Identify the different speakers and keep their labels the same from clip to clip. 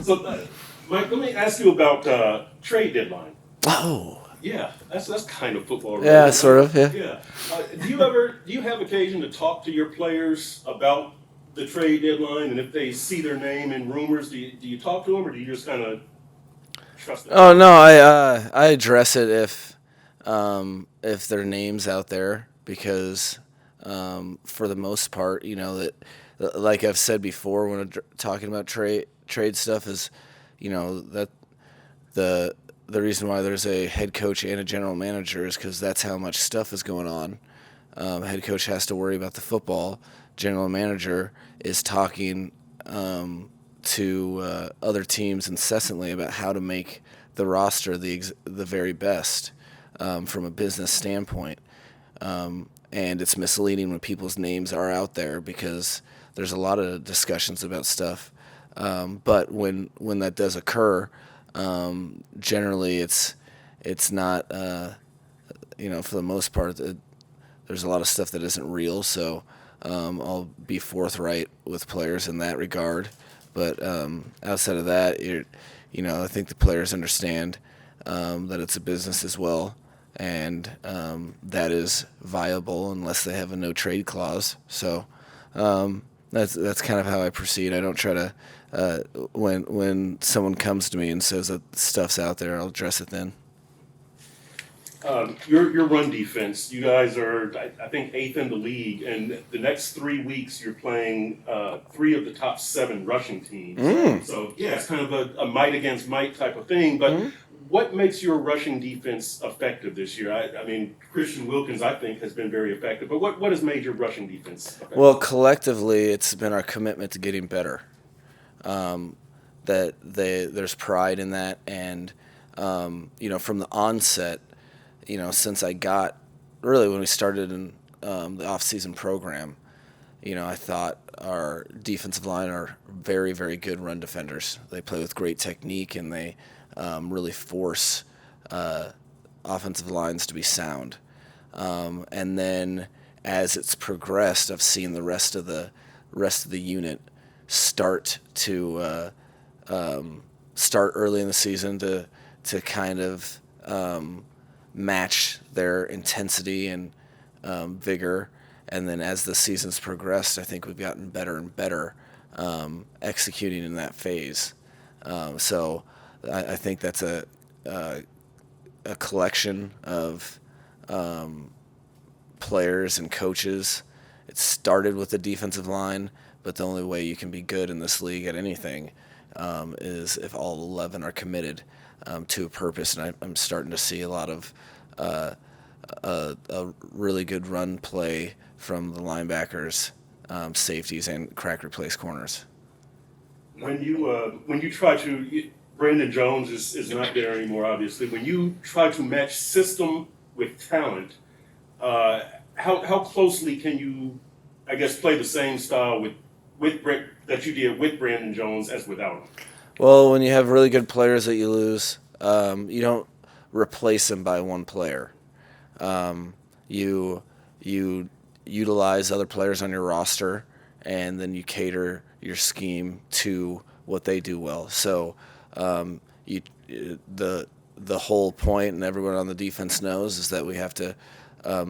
Speaker 1: So, Mike, let me ask you about trade deadline.
Speaker 2: Oh.
Speaker 1: Yeah, that's kind of football related.
Speaker 2: Yeah,
Speaker 1: Right?
Speaker 2: sort of. Yeah.
Speaker 1: Yeah. Do you have occasion to talk to your players about the trade deadline, and if they see their name in rumors, do you talk to them, or do you just kind of trust them?
Speaker 2: Oh no, I address it if their name's out there because for the most part, that like I've said before when talking about trade stuff is, that the the reason why there's a head coach and a general manager is because that's how much stuff is going on. Head coach has to worry about the football. General manager is talking to other teams incessantly about how to make the roster the very best from a business standpoint. And it's misleading when people's names are out there because there's a lot of discussions about stuff. But when that does occur, generally it's not for the most part there's a lot of stuff that isn't real. So I'll be forthright with players in that regard. But outside of that, I think the players understand that it's a business as well, and that is viable unless they have a no trade clause. So that's kind of how I proceed. I don't try to when someone comes to me and says that stuff's out there, I'll address it then.
Speaker 1: Your run defense, you guys are, I think, 8th in the league, and the next 3 weeks you're playing 3 of the top 7 rushing teams. So, yeah, it's kind of a might against might type of thing, but what makes your rushing defense effective this year? I mean, Christian Wilkins, I think, has been very effective, but what has made your rushing defense effective?
Speaker 2: Well, collectively, it's been our commitment to getting better. There's pride in that, and from the onset, since I got really when we started in the off-season program, I thought our defensive line are very, very good run defenders. They play with great technique, and they really force offensive lines to be sound. And then as it's progressed, I've seen the rest of the unit start to start early in the season to kind of match their intensity and vigor. And then as the season's progressed, I think we've gotten better and better executing in that phase. So I think that's a collection of players and coaches. It started with the defensive line, but the only way you can be good in this league at anything is if all 11 are committed to a purpose. And I'm starting to see a lot of a really good run play from the linebackers, safeties, and crack replace corners.
Speaker 1: When you try to, Brandon Jones is not there anymore, obviously. When you try to match system with talent, how closely can you, I guess, play the same style that you did with Brandon Jones as without him?
Speaker 2: Well, when you have really good players that you lose, you don't replace them by one player. You utilize other players on your roster, and then you cater your scheme to what they do well. So the whole point, and everyone on the defense knows, is that we have to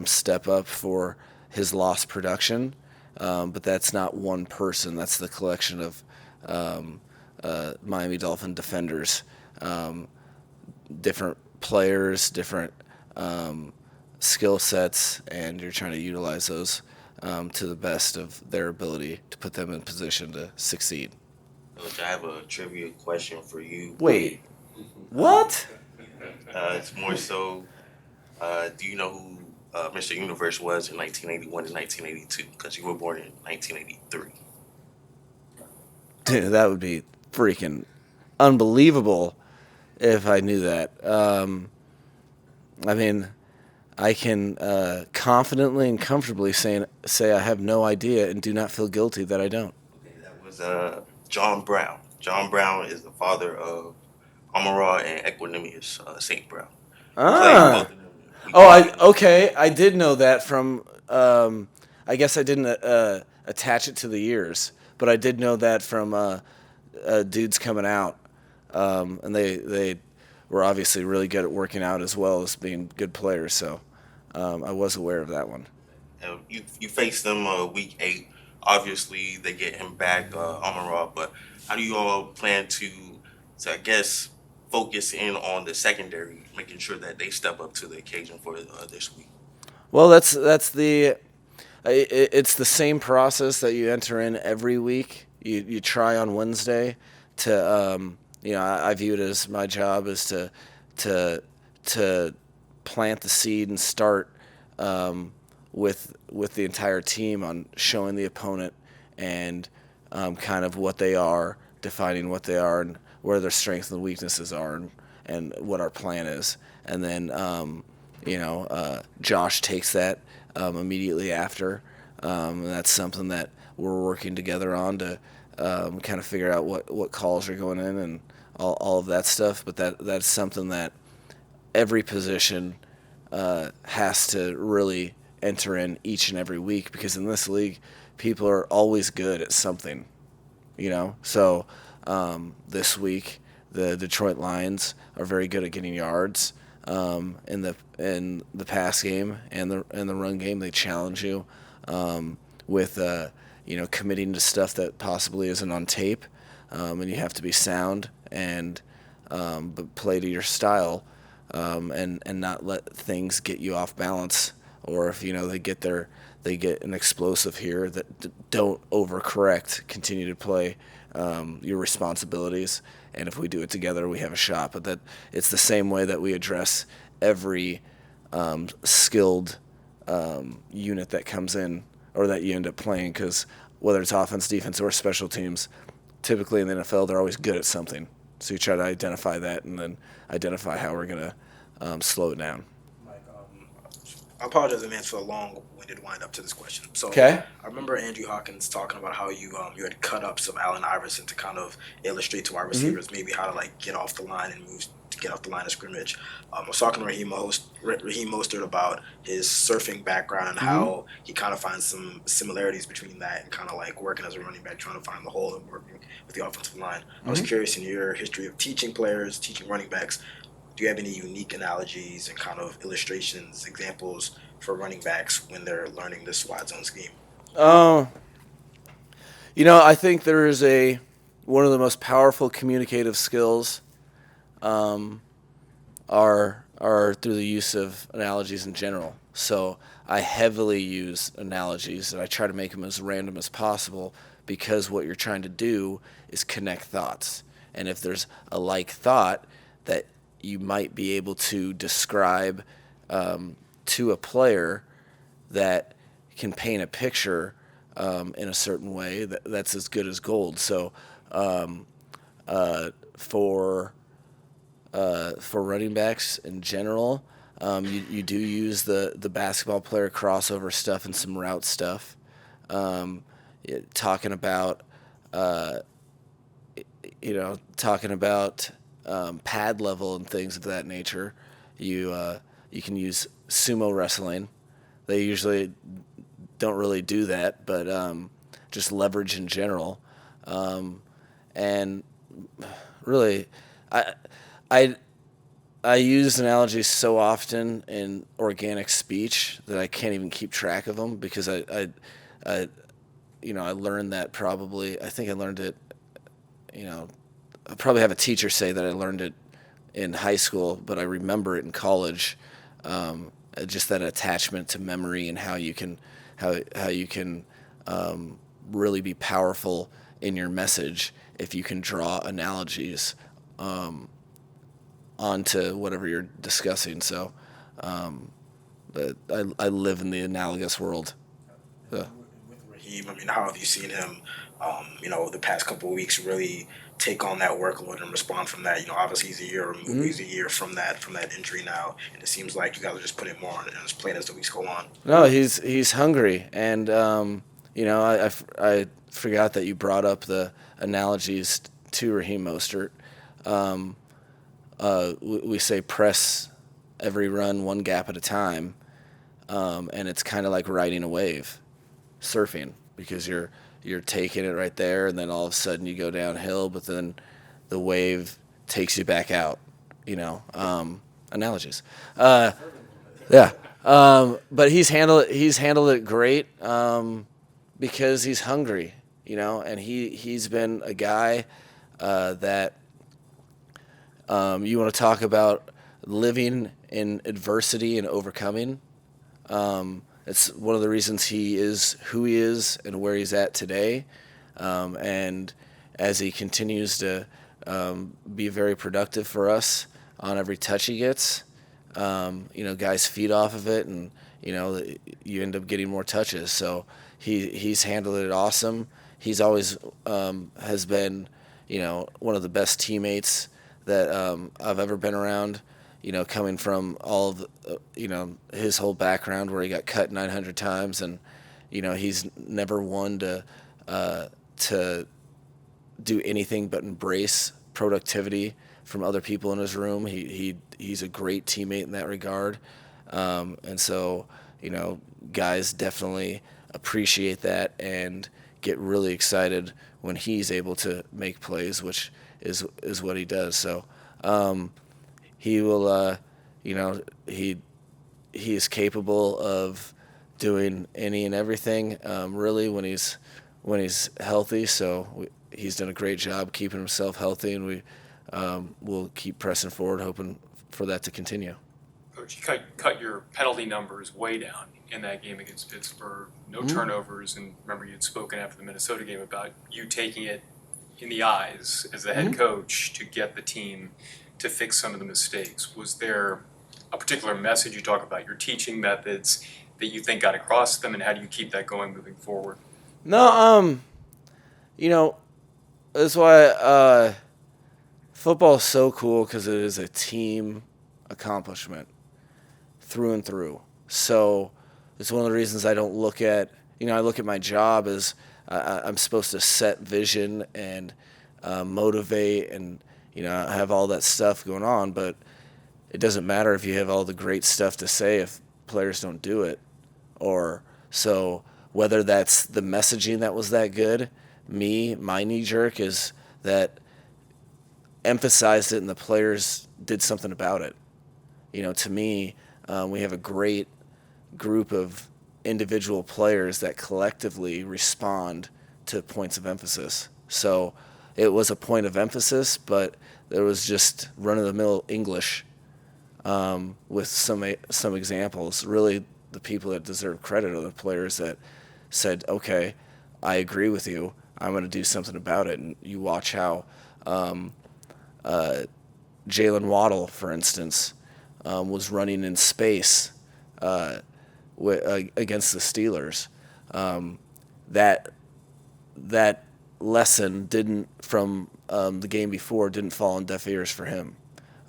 Speaker 2: step up for his lost production. But that's not one person. That's the collection of Miami Dolphin defenders, different players, different skill sets, and you're trying to utilize those to the best of their ability to put them in position to succeed.
Speaker 3: Coach, I have a trivia question for you.
Speaker 2: Wait, what?
Speaker 3: It's more so, do you know who Mr. Universe was in 1981 and 1982? Because you were born in 1983.
Speaker 2: Dude, that would be freaking unbelievable if I knew that. I mean, I can confidently and comfortably say I have no idea and do not feel guilty that I don't.
Speaker 3: Okay, that was John Brown. John Brown is the father of Amon-Ra and Equanimous St. Brown.
Speaker 2: Ah. Okay. I did know that from. I guess I didn't attach it to the years, but I did know that from dudes coming out, and they were obviously really good at working out as well as being good players. So I was aware of that one.
Speaker 3: You face them week 8. Obviously, they get him back, Amon-Ra, but how do you all plan to I guess focus in on the secondary, making sure that they step up to the occasion for this week?
Speaker 2: Well, it's the same process that you enter in every week. You try on Wednesday to I view it as my job is to to plant the seed and start with the entire team on showing the opponent and kind of what they are, defining what they are and where their strengths and weaknesses are, and what our plan is. And then Josh takes that immediately after. And that's something that we're working together on to kind of figure out what calls are going in and all of that stuff. But that's something that every position has to really enter in each and every week, because in this league, people are always good at something, So this week, the Detroit Lions are very good at getting yards in the pass game and the run game. They challenge you with committing to stuff that possibly isn't on tape, and you have to be sound and but play to your style, and not let things get you off balance. Or if they get an explosive here, that don't overcorrect. Continue to play your responsibilities, and if we do it together, we have a shot. But that it's the same way that we address every skilled unit that comes in or that you end up playing, because whether it's offense, defense, or special teams, typically in the NFL, they're always good at something. So you try to identify that and then identify how we're going to slow it down.
Speaker 4: Mike, I apologize in advance for a long-winded wind-up to this question. So
Speaker 2: Okay.
Speaker 4: I remember Andrew Hawkins talking about how you had cut up some Allen Iverson to kind of illustrate to our receivers maybe how to get off the line and move to get off the line of scrimmage. I was talking to Raheem Mostert about his surfing background and how he kind of finds some similarities between that and kind of working as a running back, trying to find the hole and working with the offensive line. I was curious, in your history of teaching players, teaching running backs, do you have any unique analogies and kind of illustrations, examples for running backs when they're learning this wide zone scheme?
Speaker 2: I think there is one of the most powerful communicative skills are through the use of analogies in general. So I heavily use analogies, and I try to make them as random as possible, because what you're trying to do is connect thoughts. And if there's a like thought that you might be able to describe to a player that can paint a picture in a certain way, that's as good as gold. So for running backs in general, you do use the basketball player crossover stuff and some route stuff. Talking about pad level and things of that nature. You can use sumo wrestling. They usually don't really do that, but just leverage in general. And really, I use analogies so often in organic speech that I can't even keep track of them, because I learned that I think I learned it, I probably have a teacher say that I learned it in high school, but I remember it in college. Just that attachment to memory and how you can really be powerful in your message if you can draw analogies onto whatever you're discussing. So, but I live in the analogous world.
Speaker 4: With Raheem, how have you seen him, the past couple of weeks really take on that workload and respond from that? Obviously he's a year removed, he's a year from that injury now, and it seems like you guys are just putting more on his plate as the weeks go on.
Speaker 2: No, he's hungry, and I forgot that you brought up the analogies to Raheem Mostert. We say press every run one gap at a time, and it's kind of like riding a wave, surfing, because you're you're taking it right there, and then all of a sudden you go downhill, but then the wave takes you back out. Analogies. Yeah. But he's handled it great because he's hungry, and he's been a guy that you want to talk about living in adversity and overcoming. It's one of the reasons he is who he is and where he's at today. And as he continues to be very productive for us on every touch he gets, guys feed off of it, and you end up getting more touches. So he's handled it awesome. He's always has been one of the best teammates that I've ever been around. Coming from all of his whole background where he got cut 900 times, and he's never one to do anything but embrace productivity from other people in his room. He's a great teammate in that regard, and so guys definitely appreciate that and get really excited when he's able to make plays, which is what he does. So he will, he is capable of doing any and everything, really, when he's healthy. So he's done a great job keeping himself healthy, and we will keep pressing forward, hoping for that to continue.
Speaker 5: Coach, you cut your penalty numbers way down in that game against Pittsburgh. No turnovers, and remember you'd spoken after the Minnesota game about you taking it in the eyes as the head coach to get the team to fix some of the mistakes. Was there a particular message you talk about, your teaching methods that you think got across to them, and how do you keep that going moving forward?
Speaker 2: No, that's why football is so cool, because it is a team accomplishment through and through. So it's one of the reasons I don't look at, I look at my job as I'm supposed to set vision and motivate and, have all that stuff going on, but it doesn't matter if you have all the great stuff to say if players don't do it. Or so whether that's the messaging that was that good, my knee jerk is that emphasized it and the players did something about it. To me, we have a great group of individual players that collectively respond to points of emphasis. So it was a point of emphasis, but there was just run-of-the-mill English with some examples. Really, the people that deserve credit are the players that said, okay, I agree with you. I'm going to do something about it. And you watch how Jalen Waddle, for instance, was running in space against the Steelers. That lesson didn't from the game before didn't fall on deaf ears for him.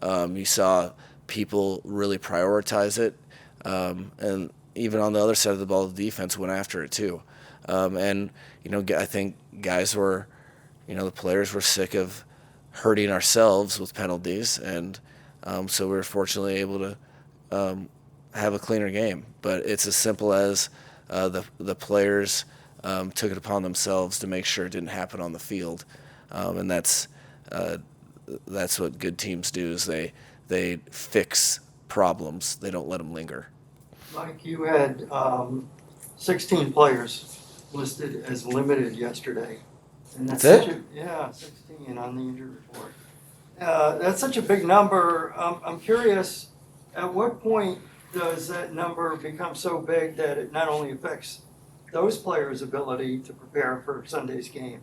Speaker 2: You saw people really prioritize it, and even on the other side of the ball, the defense went after it too. And I think guys were, the players were sick of hurting ourselves with penalties, and so we were fortunately able to have a cleaner game. But it's as simple as the players took it upon themselves to make sure it didn't happen on the field, and that's what good teams do. Is they fix problems. They don't let them linger.
Speaker 6: Mike, you had 16 players listed as limited yesterday. And
Speaker 2: That's it?
Speaker 6: 16 on the injury report. That's such a big number. I'm curious, at what point does that number become so big that it not only affects those players' ability to prepare for Sunday's game,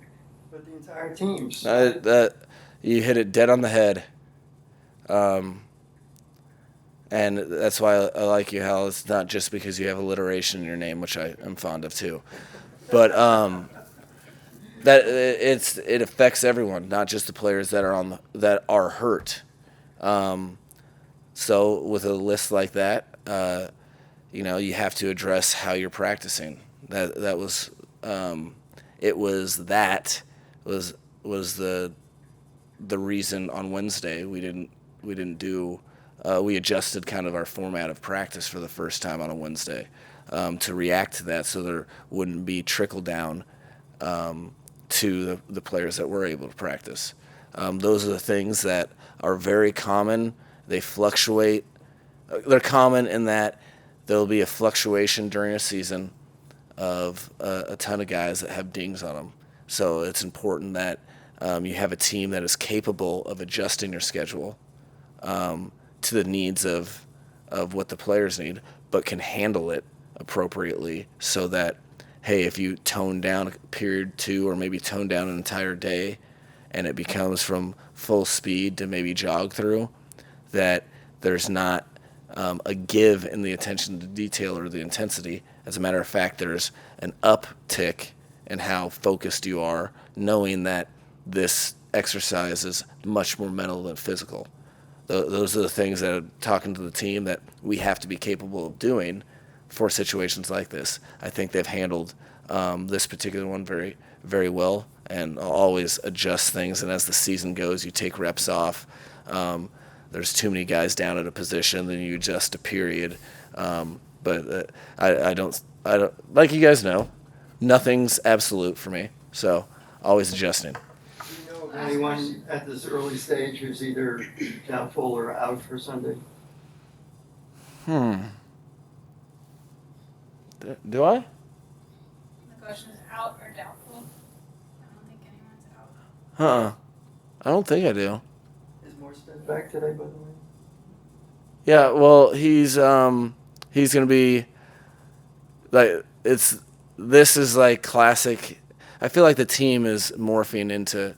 Speaker 6: but the entire team's?
Speaker 2: You hit it dead on the head. And that's why I like you, Hal. It's not just because you have alliteration in your name, which I am fond of too, but that it affects everyone, not just the players that are hurt. So with a list like that, you have to address how you're practicing. That was the reason on Wednesday we didn't do. We adjusted kind of our format of practice for the first time on a Wednesday to react to that, so there wouldn't be trickle down to the players that were able to practice. Those are the things that are very common. They fluctuate. They're common in that there'll be a fluctuation during a season of a ton of guys that have dings on them. So it's important that you have a team that is capable of adjusting your schedule to the needs of what the players need, but can handle it appropriately so that, hey, if you tone down a period 2 or maybe tone down an entire day and it becomes from full speed to maybe jog through, that there's not a give in the attention to detail or the intensity. As a matter of fact, there's an uptick in how focused you are, knowing that this exercise is much more mental than physical. Those are the things that are talking to the team that we have to be capable of doing for situations like this. I think they've handled this particular one very, very well, and I'll always adjust things. And as the season goes, you take reps off. There's too many guys down at a position, then you adjust a period. But I don't, like you guys know, nothing's absolute for me. So always adjusting.
Speaker 6: Do you know of anyone at this early stage who's either doubtful or out for Sunday?
Speaker 2: Do I?
Speaker 7: The question is out or doubtful. I don't think anyone's out.
Speaker 2: I don't think I do.
Speaker 6: Is Mostert back today, by the way?
Speaker 2: Yeah, well, he's gonna be like this is like classic. I feel like the team is morphing into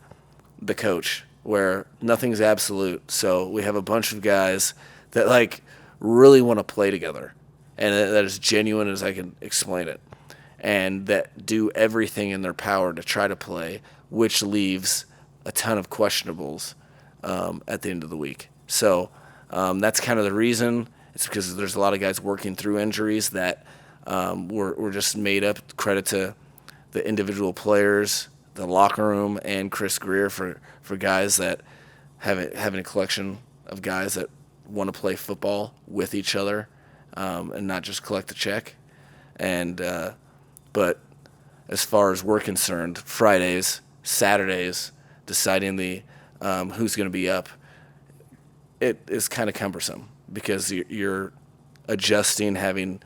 Speaker 2: the coach where nothing's absolute. So we have a bunch of guys that like really want to play together, and that is genuine as I can explain it, and that do everything in their power to try to play, which leaves a ton of questionables at the end of the week. So that's kind of the reason. It's because there's a lot of guys working through injuries that were just made up. Credit to the individual players, the locker room, and Chris Greer for guys that having a collection of guys that want to play football with each other and not just collect a check. And but as far as we're concerned, Fridays, Saturdays, deciding the who's going to be up, it is kind of cumbersome because you're adjusting, having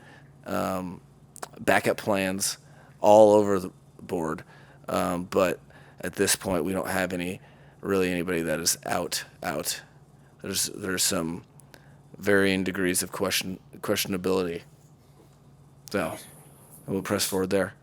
Speaker 2: backup plans all over the board. But at this point, we don't have anybody that is out. There's some varying degrees of questionability. So we'll press forward there.